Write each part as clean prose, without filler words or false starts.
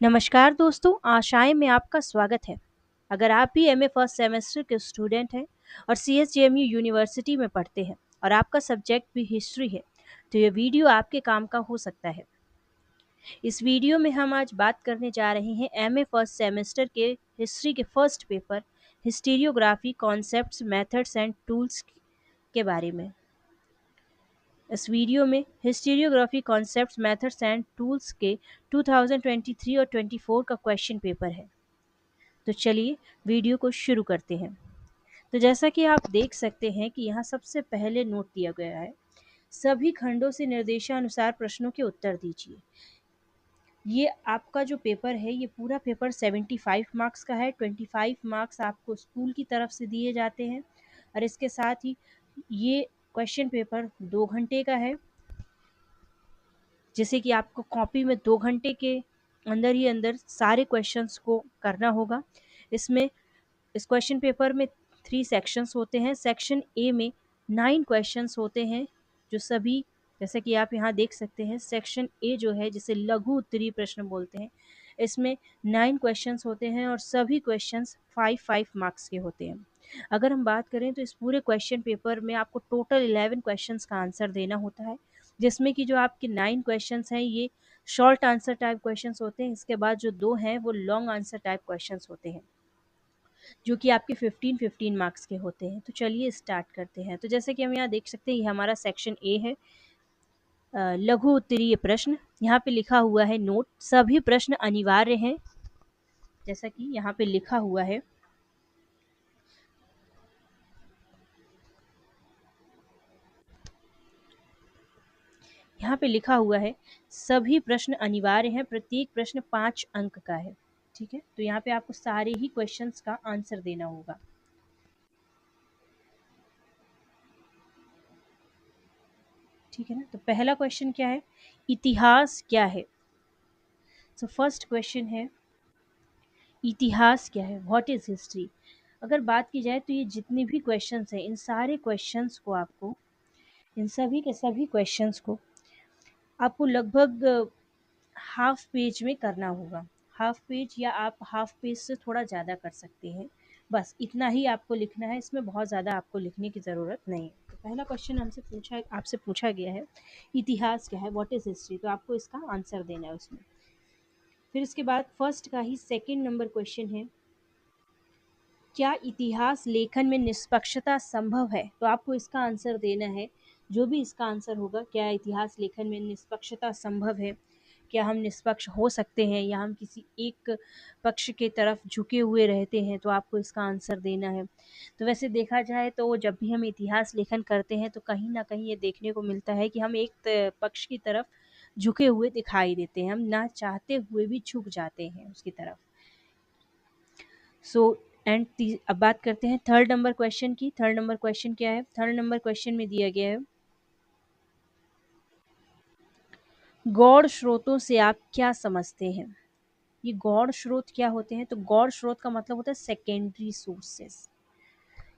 नमस्कार दोस्तों, आशाएं में आपका स्वागत है। अगर आप भी एमए फर्स्ट सेमेस्टर के स्टूडेंट हैं और सीएसजेएमयू यूनिवर्सिटी में पढ़ते हैं और आपका सब्जेक्ट भी हिस्ट्री है, तो ये वीडियो आपके काम का हो सकता है। इस वीडियो में हम आज बात करने जा रहे हैं एमए फर्स्ट सेमेस्टर के हिस्ट्री के first paper historiography concepts, methods and tools के बारे में। इस वीडियो में historiography concepts, methods and tools के 2023 और 24 का क्वेश्चन पेपर है। तो चलिए वीडियो को शुरू करते हैं। तो जैसा कि आप देख सकते हैं कि यहाँ सबसे पहले नोट दिया गया है, सभी खंडों से निर्देशानुसार प्रश्नों के उत्तर दीजिए। ये आपका जो पेपर है, ये पूरा पेपर 75 मार्क्स का है। 25 मार्क्स आपको स्कूल की तरफ से दिए जाते हैं और इसके साथ ही ये क्वेश्चन पेपर 2 घंटे का है, जैसे कि आपको कॉपी में 2 घंटे के अंदर ही अंदर सारे क्वेश्चंस को करना होगा। इसमें इस क्वेश्चन पेपर में 3 सेक्शंस होते हैं। सेक्शन ए में 9 क्वेश्चंस होते हैं, जो सभी, जैसे कि आप यहाँ देख सकते हैं, सेक्शन ए जो है जिसे लघु उत्तरीय प्रश्न बोलते हैं, इसमें 9 क्वेश्चंस होते हैं और सभी क्वेश्चंस 5-5 मार्क्स के होते हैं। अगर हम बात करें तो इस पूरे क्वेश्चन पेपर में आपको टोटल 11 क्वेश्चंस का आंसर देना होता है, जिसमें कि जो आपके 9 क्वेश्चंस हैं ये शॉर्ट आंसर टाइप क्वेश्चंस होते हैं। इसके बाद जो 2 हैं वो लॉन्ग आंसर टाइप क्वेश्चंस होते हैं, जो कि आपके 15-15 मार्क्स के होते हैं। तो चलिए स्टार्ट करते हैं। तो जैसे कि हम यहाँ देख सकते हैं, ये हमारा सेक्शन ए है, लघु उत्तरीय प्रश्न। यहाँ पे लिखा हुआ है नोट, सभी प्रश्न अनिवार्य हैं, जैसा कि यहाँ पे लिखा हुआ है। यहाँ पे लिखा हुआ है सभी प्रश्न अनिवार्य हैं, प्रत्येक प्रश्न 5 अंक का है। ठीक है, तो यहाँ पे आपको सारे ही क्वेश्चंस का आंसर देना होगा। ठीक है ना, तो पहला क्वेश्चन क्या है, इतिहास क्या है। सो फर्स्ट क्वेश्चन है, इतिहास क्या है, व्हाट इज हिस्ट्री। अगर बात की जाए तो ये जितने भी क्वेश्चंस हैं, इन सारे क्वेश्चंस को आपको, इन सभी के सभी क्वेश्चंस को आपको लगभग हाफ पेज में करना होगा। हाफ पेज या आप हाफ पेज से थोड़ा ज़्यादा कर सकते हैं, बस इतना ही आपको लिखना है। इसमें बहुत ज़्यादा आपको लिखने की ज़रूरत नहीं है। तो पहला क्वेश्चन आपसे पूछा गया है, इतिहास क्या है, व्हाट इज़ हिस्ट्री, तो आपको इसका आंसर देना है उसमें। फिर इसके बाद फर्स्ट का ही सेकेंड नंबर क्वेश्चन है, क्या इतिहास लेखन में निष्पक्षता संभव है, तो आपको इसका आंसर देना है। जो भी इसका आंसर होगा, क्या इतिहास लेखन में निष्पक्षता संभव है, क्या हम निष्पक्ष हो सकते हैं या हम किसी एक पक्ष के तरफ झुके हुए रहते हैं, तो आपको इसका आंसर देना है। तो वैसे देखा जाए तो जब भी हम इतिहास लेखन करते हैं तो कहीं ना कहीं ये देखने को मिलता है कि हम एक पक्ष की तरफ झुके हुए दिखाई देते हैं, हम ना चाहते हुए भी झुक जाते हैं उसकी तरफ। सो एंड अब बात करते हैं थर्ड नंबर क्वेश्चन की। थर्ड नंबर क्वेश्चन क्या है, थर्ड नंबर क्वेश्चन में दिया गया है, गौड़ स्रोतों से आप क्या समझते हैं। ये गौड़ स्रोत क्या होते हैं, तो गौड़ स्रोत का मतलब होता है सेकेंडरी सोर्सेस।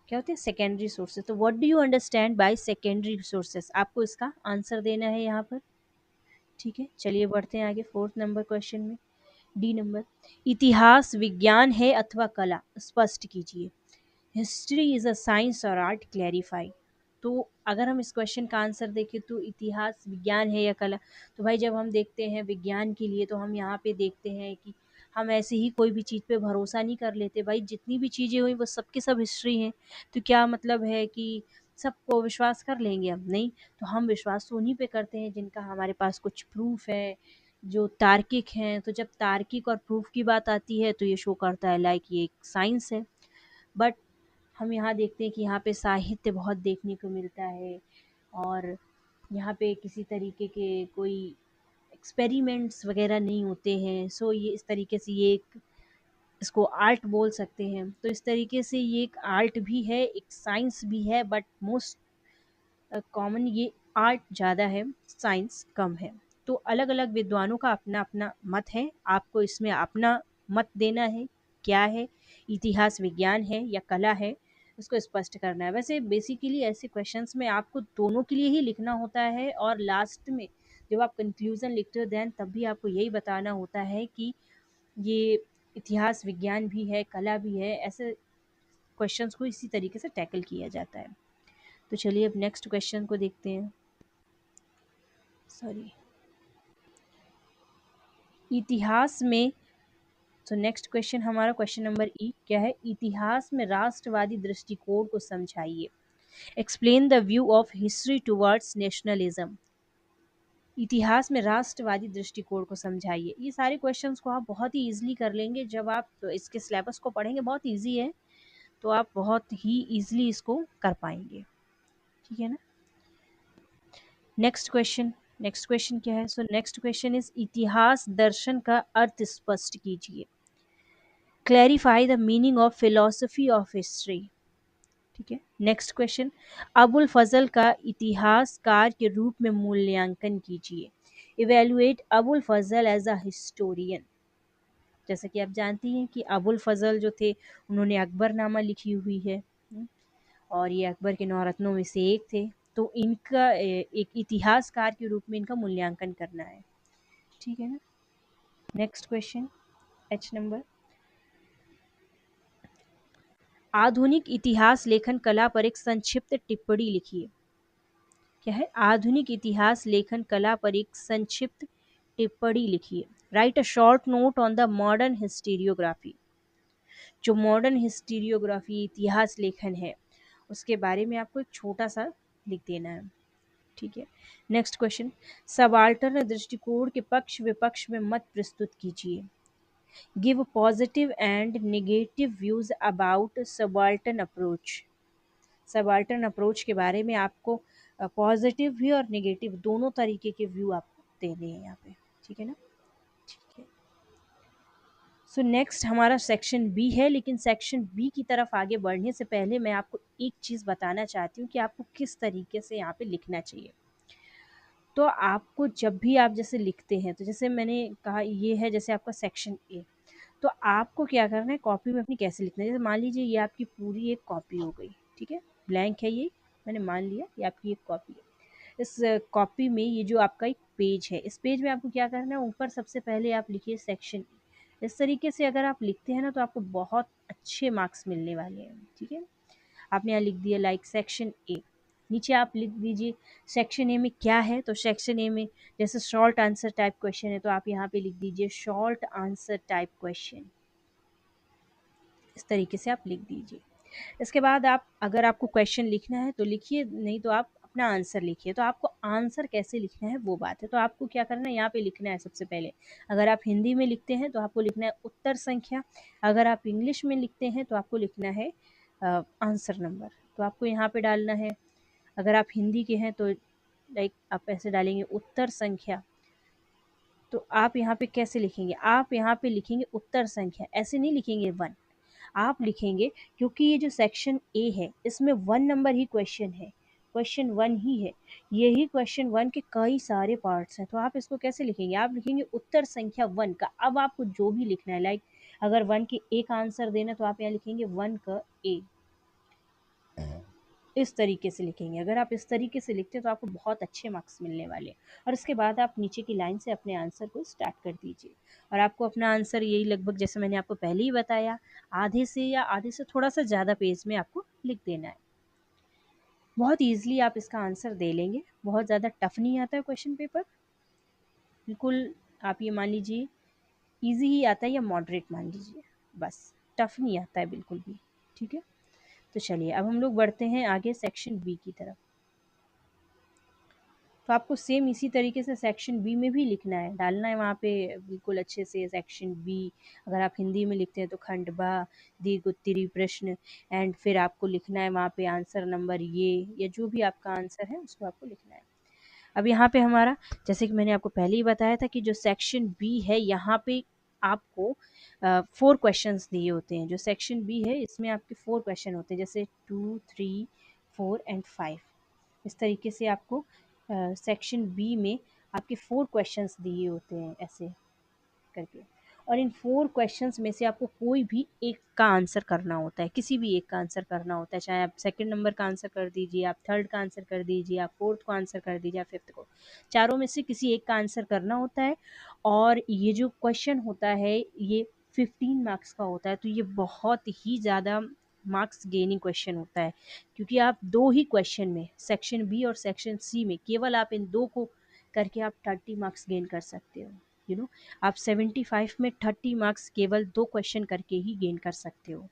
क्या होते हैं सेकेंडरी सोर्सेस, तो what do you understand by secondary sources, आपको इसका आंसर देना है यहाँ पर। ठीक है, चलिए बढ़ते हैं आगे फोर्थ नंबर क्वेश्चन में। डी नंबर, इतिहास विज्ञान है अथवा कला, स्पष्ट कीजिए। हिस्ट्री इज अ साइंस और आर्ट, क्लैरिफाई। तो अगर हम इस क्वेश्चन का आंसर देखें तो इतिहास विज्ञान है या कला, तो भाई जब हम देखते हैं विज्ञान के लिए तो हम यहाँ पे देखते हैं कि हम ऐसे ही कोई भी चीज़ पे भरोसा नहीं कर लेते। भाई जितनी भी चीज़ें हुई वो सब की सब हिस्ट्री हैं, तो क्या मतलब है कि सबको विश्वास कर लेंगे हम, नहीं। तो हम विश्वास तो उन्हीं पे करते हैं जिनका हमारे पास कुछ प्रूफ है, जो तार्किक हैं। तो जब तार्किक और प्रूफ की बात आती है तो ये शो करता है लाइक ये एक साइंस है। बट हम यहाँ देखते हैं कि यहाँ पे साहित्य बहुत देखने को मिलता है और यहाँ पे किसी तरीके के कोई एक्सपेरिमेंट्स वगैरह नहीं होते हैं। सो ये इस तरीके से ये एक, इसको आर्ट बोल सकते हैं। तो इस तरीके से ये एक आर्ट भी है, एक साइंस भी है, बट मोस्ट कॉमन ये आर्ट ज़्यादा है, साइंस कम है। तो अलग अलग विद्वानों का अपना अपना मत है, आपको इसमें अपना मत देना है। क्या है, इतिहास विज्ञान है या कला है, उसको स्पष्ट करना है। वैसे बेसिकली ऐसे क्वेश्चंस में आपको दोनों के लिए ही लिखना होता है और लास्ट में जब आप कंक्लूजन लिखते हो देन तब भी आपको यही बताना होता है कि ये इतिहास विज्ञान भी है, कला भी है, ऐसे क्वेश्चंस को इसी तरीके से टैकल किया जाता है। तो चलिए अब नेक्स्ट क्वेश्चन को देखते हैं। सॉरी, इतिहास में, तो नेक्स्ट क्वेश्चन हमारा क्वेश्चन नंबर ई क्या है, इतिहास में राष्ट्रवादी दृष्टिकोण को समझाइए। Explain the view of history towards nationalism. इतिहास में राष्ट्रवादी दृष्टिकोण को समझाइए। ये सारे क्वेश्चंस को आप बहुत ही इजीली कर लेंगे जब आप इसके सिलेबस को पढ़ेंगे, बहुत इजी है, तो आप बहुत ही इजीली इसको कर पाएंगे, ठीक है ना। नेक्स्ट क्वेश्चन क्या है, सो नेक्स्ट क्वेश्चन इज इतिहास दर्शन का अर्थ स्पष्ट कीजिए। Clarify the meaning of philosophy of history. ठीक है। नेक्स्ट क्वेश्चन, अबुल फजल का इतिहासकार के रूप में मूल्यांकन कीजिए। Evaluate Abul Fazal as a historian. जैसा कि आप जानती हैं कि अबुल फजल जो थे उन्होंने अकबरनामा लिखी हुई है, और ये अकबर के नौरत्नों में से एक थे। तो इनका एक इतिहासकार के रूप में इनका मूल्यांकन करना है, ठीक है ना। नेक्स्ट क्वेश्चन, एच नंबर, आधुनिक इतिहास लेखन कला पर एक संक्षिप्त टिप्पणी लिखिए। क्या है, आधुनिक इतिहास लेखन कला पर एक संक्षिप्त टिप्पणी लिखिए। Write a short note on the modern historiography. जो मॉडर्न हिस्टीरियोग्राफी इतिहास लेखन है उसके बारे में आपको एक छोटा सा लिख देना है, ठीक है। नेक्स्ट क्वेश्चन, सबाल्टर्न दृष्टिकोण के पक्ष विपक्ष में मत प्रस्तुत कीजिए। Give positive and negative views about subaltern approach. Subaltern approach के बारे में आपको पॉजिटिव भी और नेगेटिव दोनों तरीके के व्यू आपको देने हैं यहाँ पे, ठीक है ना। ठीक है, सो नेक्स्ट हमारा सेक्शन बी है, लेकिन सेक्शन बी की तरफ आगे बढ़ने से पहले मैं आपको एक चीज़ बताना चाहती हूँ कि आपको किस तरीके से यहाँ पे लिखना चाहिए। तो आपको जब भी आप जैसे लिखते हैं, तो जैसे मैंने कहा ये है जैसे आपका सेक्शन ए, तो आपको क्या करना है, कॉपी में अपनी कैसे लिखना है। जैसे मान लीजिए ये आपकी पूरी एक कॉपी हो गई, ठीक है, ब्लैंक है ये, मैंने मान लिया ये आपकी एक कॉपी है। इस कॉपी में ये जो आपका एक पेज है, इस पेज में आपको क्या करना है, ऊपर सबसे पहले आप लिखिए सेक्शन ए। इस तरीके से अगर आप लिखते हैं ना तो आपको बहुत अच्छे मार्क्स मिलने वाले हैं, ठीक है। आपने यहाँ लिख दिया लाइक सेक्शन ए, नीचे आप लिख दीजिए सेक्शन ए में क्या है। तो सेक्शन ए में जैसे शॉर्ट आंसर टाइप क्वेश्चन है, तो आप यहाँ पे लिख दीजिए शॉर्ट आंसर टाइप क्वेश्चन। इस तरीके से आप लिख दीजिए। इसके बाद आप, अगर आपको क्वेश्चन लिखना है तो लिखिए, नहीं तो आप अपना आंसर लिखिए। तो आपको आंसर कैसे लिखना है वो बात है। तो आपको क्या करना है, यहाँ पे लिखना है सबसे पहले, अगर आप हिंदी में लिखते हैं तो आपको लिखना है उत्तर संख्या, अगर आप इंग्लिश में लिखते हैं तो आपको लिखना है आंसर नंबर। तो आपको यहाँ पे डालना है, अगर आप हिंदी के हैं तो लाइक आप ऐसे डालेंगे उत्तर संख्या। तो आप यहाँ पे कैसे लिखेंगे, आप यहाँ पे लिखेंगे उत्तर संख्या, ऐसे नहीं लिखेंगे वन, आप लिखेंगे, क्योंकि ये जो सेक्शन ए है इसमें वन नंबर ही क्वेश्चन है, क्वेश्चन वन ही है, यही क्वेश्चन वन के कई सारे पार्ट्स हैं। तो आप इसको कैसे लिखेंगे, आप लिखेंगे उत्तर संख्या वन का। अब आपको जो भी लिखना है, लाइक अगर वन के ए का आंसर देना तो आप यहाँ लिखेंगे वन का ए, इस तरीके से लिखेंगे। अगर आप इस तरीके से लिखते हैं तो आपको बहुत अच्छे मार्क्स मिलने वाले हैं। और इसके बाद आप नीचे की लाइन से अपने आंसर को स्टार्ट कर दीजिए, और आपको अपना आंसर यही लगभग जैसे मैंने आपको पहले ही बताया, आधे से या आधे से थोड़ा सा ज़्यादा पेज में आपको लिख देना है। बहुत ईजिली आप इसका आंसर दे लेंगे, बहुत ज़्यादा टफ नहीं आता है क्वेश्चन पेपर, बिल्कुल। आप ये मान लीजिए ईजी ही आता है या मॉडरेट मान लीजिए, बस टफ नहीं आता है बिल्कुल भी, ठीक है। तो चलिए अब हम लोग बढ़ते हैं आगे सेक्शन बी की तरफ। तो आपको सेम इसी तरीके से सेक्शन बी में भी लिखना है, डालना है वहाँ पे बिल्कुल अच्छे से सेक्शन बी। अगर आप हिंदी में लिखते हैं तो खंडवा दीर्घ उत्तरी प्रश्न, एंड फिर आपको लिखना है वहाँ पे आंसर नंबर ये, या जो भी आपका आंसर है उसको आपको लिखना है। अब यहाँ पे हमारा, जैसे कि मैंने आपको पहले ही बताया था कि जो सेक्शन बी है यहाँ पे आपको 4 क्वेश्चंस दिए होते हैं। जो सेक्शन बी है इसमें आपके 4 क्वेश्चन होते हैं, जैसे 2, 3, 4 एंड 5। इस तरीके से आपको सेक्शन बी में आपके 4 क्वेश्चंस दिए होते हैं ऐसे करके। और इन 4 क्वेश्चंस में से आपको कोई भी एक का आंसर करना होता है, किसी भी एक का आंसर करना होता है, चाहे आप सेकंड नंबर का आंसर कर दीजिए, आप थर्ड का आंसर कर दीजिए, आप फोर्थ को आंसर कर दीजिए, आप फिफ्थ को, चारों में से किसी एक का आंसर करना होता है। और ये जो क्वेश्चन होता है ये 15 मार्क्स का होता है, तो ये बहुत ही ज़्यादा मार्क्स गेनिंग क्वेश्चन होता है, क्योंकि आप दो ही क्वेश्चन में, सेक्शन बी और सेक्शन सी में, केवल आप इन दो को करके आप 30 मार्क्स गेन कर सकते हो। यू नो आप 75 में 30 मार्क्स केवल दो क्वेश्चन करके ही गेन कर सकते हो।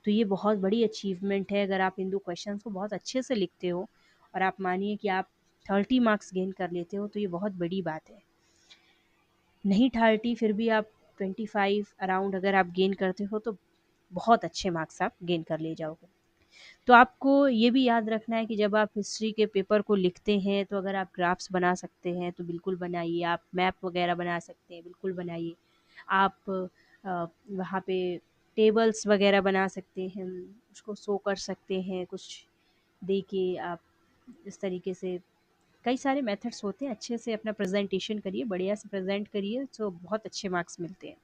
तो ये बहुत बड़ी अचीवमेंट है अगर आप इन दो क्वेश्चन को बहुत अच्छे से लिखते हो और आप मानिए कि आप 30 मार्क्स गेन कर लेते हो, तो ये बहुत बड़ी बात है। नहीं 30 फिर भी आप 25 अराउंड अगर आप गेन करते हो तो बहुत अच्छे मार्क्स आप गेन कर ले जाओगे। तो आपको ये भी याद रखना है कि जब आप हिस्ट्री के पेपर को लिखते हैं तो अगर आप ग्राफ्स बना सकते हैं तो बिल्कुल बनाइए, आप मैप वगैरह बना सकते हैं बिल्कुल बनाइए, आप वहाँ पे टेबल्स वगैरह बना सकते हैं, उसको शो कर सकते हैं कुछ दे के। आप इस तरीके से कई सारे मेथड्स होते हैं, अच्छे से अपना प्रेजेंटेशन करिए, बढ़िया से प्रेजेंट करिए, तो बहुत अच्छे मार्क्स मिलते हैं।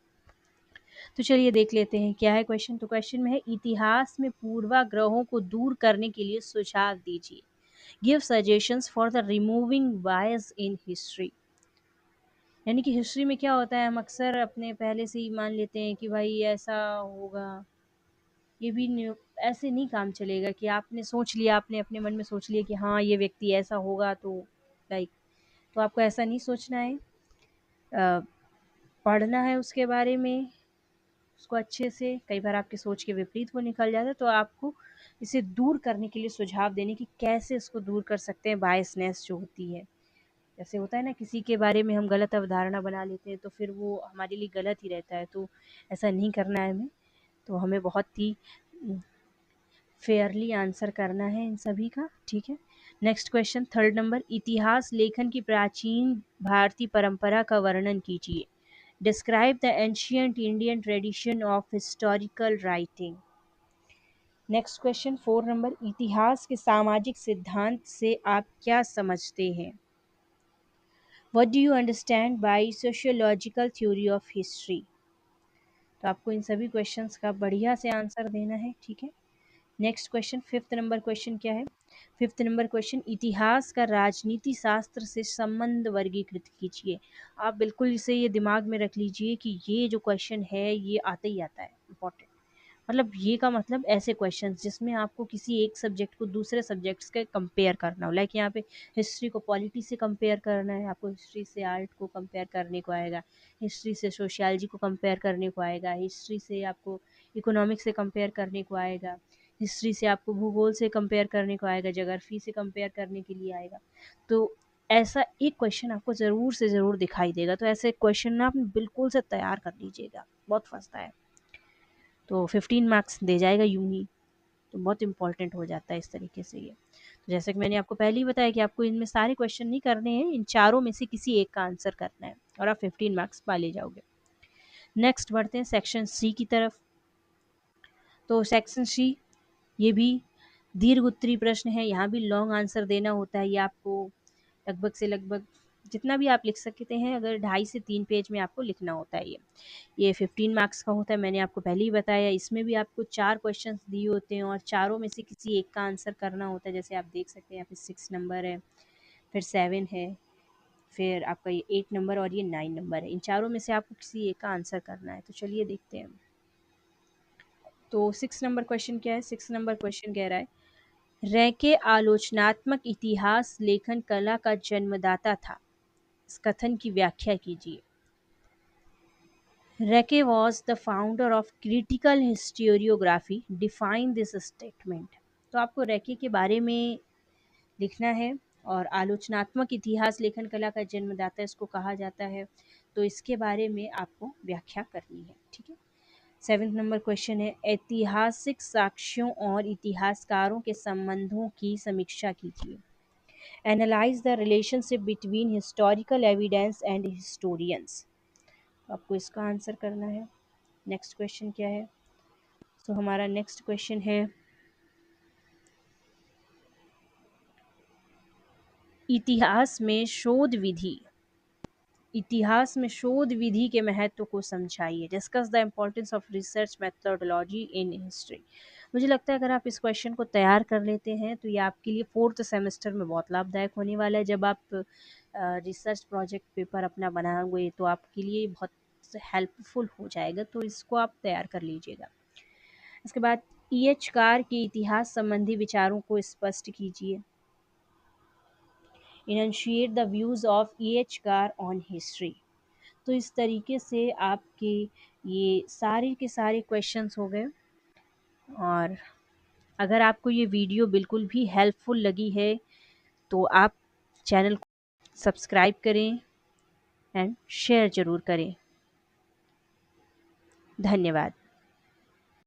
तो चलिए देख लेते हैं क्या है क्वेश्चन। तो क्वेश्चन में है, इतिहास में पूर्वाग्रहों को दूर करने के लिए सुझाव दीजिए। Give suggestions for the removing bias in history. यानी कि हिस्ट्री में क्या होता है, हम अक्सर अपने पहले से ही मान लेते हैं कि भाई ऐसा होगा, ये भी ऐसे नहीं काम चलेगा कि आपने सोच लिया, आपने अपने मन में सोच लिया कि हाँ ये व्यक्ति ऐसा होगा, तो लाइक, तो आपको ऐसा नहीं सोचना है। पढ़ना है उसके बारे में, उसको अच्छे से, कई बार आपकी सोच के विपरीत वो निकल जाता है, तो आपको इसे दूर करने के लिए सुझाव देने की कैसे इसको दूर कर सकते हैं, बायसनेस जो होती है। जैसे होता है ना, किसी के बारे में हम गलत अवधारणा बना लेते हैं तो फिर वो हमारे लिए गलत ही रहता है, तो ऐसा नहीं करना है हमें। तो हमें बहुत ही फेयरली आंसर करना है इन सभी का, ठीक है। नेक्स्ट क्वेश्चन, थर्ड नंबर, इतिहास लेखन की प्राचीन भारतीय परंपरा का वर्णन कीजिए। Describe the ancient Indian tradition of historical writing. Next question, four number, इतिहास के सामाजिक सिद्धांत से आप क्या समझते हैं। What do you understand by sociological theory of history. तो आपको इन सभी क्वेश्चंस का बढ़िया से आंसर देना है, ठीक है। Next question, fifth number question क्या है। फिफ्थ नंबर क्वेश्चन, इतिहास का राजनीति शास्त्र से संबंध वर्गीकृत कीजिए। आप बिल्कुल इसे ये दिमाग में रख लीजिए कि ये जो क्वेश्चन है ये आता ही आता है, इंपॉर्टेंट। मतलब ये का मतलब ऐसे क्वेश्चंस जिसमें आपको किसी एक सब्जेक्ट को दूसरे सब्जेक्ट्स के कंपेयर करना हो, लाइक यहाँ पे हिस्ट्री को पॉलिटी से कंपेयर करना है, आपको हिस्ट्री से आर्ट को कंपेयर करने को आएगा, हिस्ट्री से सोशियोलॉजी को कंपेयर करने को आएगा, हिस्ट्री से आपको इकोनॉमिक्स से कंपेयर करने को आएगा, हिस्ट्री से आपको भूगोल से कंपेयर करने को आएगा, ज्योग्राफी से कंपेयर करने के लिए आएगा। तो ऐसा एक क्वेश्चन आपको ज़रूर से ज़रूर दिखाई देगा, तो ऐसे क्वेश्चन ना आप बिल्कुल से तैयार कर लीजिएगा, बहुत फंसता है, तो 15 मार्क्स दे जाएगा यूं ही, तो बहुत इंपॉर्टेंट हो जाता है इस तरीके से ये। तो जैसे कि मैंने आपको पहले ही बताया कि आपको इनमें सारे क्वेश्चन नहीं करने हैं, इन चारों में से किसी एक का आंसर करना है और आप 15 मार्क्स पा ले जाओगे। नेक्स्ट बढ़ते हैं सेक्शन सी की तरफ। तो सेक्शन सी ये भी दीर्घ उत्तरीय प्रश्न है, यहाँ भी लॉन्ग आंसर देना होता है। ये आपको लगभग से लगभग जितना भी आप लिख सकते हैं, अगर 2.5 से 3 पेज में आपको लिखना होता है। ये 15 मार्क्स का होता है, मैंने आपको पहले ही बताया। इसमें भी आपको 4 क्वेश्चंस दिए होते हैं और चारों में से किसी एक का आंसर करना होता है। जैसे आप देख सकते हैं यहाँ पे 6 नंबर है, फिर 7 है, फिर आपका ये 8 नंबर और ये 9 नंबर है। इन चारों में से आपको किसी एक का आंसर करना है। तो चलिए देखते हैं। तो 6 नंबर क्वेश्चन क्या है। 6 नंबर क्वेश्चन कह रहा है, रैके आलोचनात्मक इतिहास लेखन कला का जन्मदाता था, इस कथन की व्याख्या कीजिए। Recke was the founder of critical historiography. Define this statement. तो आपको रेके के बारे में लिखना है, और आलोचनात्मक इतिहास लेखन कला का जन्मदाता इसको कहा जाता है, तो इसके बारे में आपको व्याख्या करनी है, ठीक है। 7th नंबर क्वेश्चन है, ऐतिहासिक साक्ष्यों और इतिहासकारों के संबंधों की समीक्षा कीजिए। Analyse the relationship between historical evidence and historians. आपको इसका आंसर करना है। नेक्स्ट क्वेश्चन क्या है। तो हमारा नेक्स्ट क्वेश्चन है, इतिहास में शोध विधि। इतिहास में शोध विधि के महत्व को समझाइए। Discuss the importance of research methodology in history. मुझे लगता है अगर आप इस क्वेश्चन को तैयार कर लेते हैं तो ये आपके लिए फोर्थ सेमेस्टर में बहुत लाभदायक होने वाला है। जब आप रिसर्च प्रोजेक्ट पेपर अपना बनाओगे तो आपके लिए बहुत हेल्पफुल हो जाएगा, तो इसको आप तैयार कर लीजिएगा। इसके बाद EH कार के इतिहास संबंधी विचारों को स्पष्ट कीजिए। Initiate the views of EH Carr on history. तो इस तरीके से आपके ये सारे के सारे क्वेश्चंस हो गए। और अगर आपको ये वीडियो बिल्कुल भी हेल्पफुल लगी है तो आप चैनल को सब्सक्राइब करें एंड शेयर ज़रूर करें। धन्यवाद।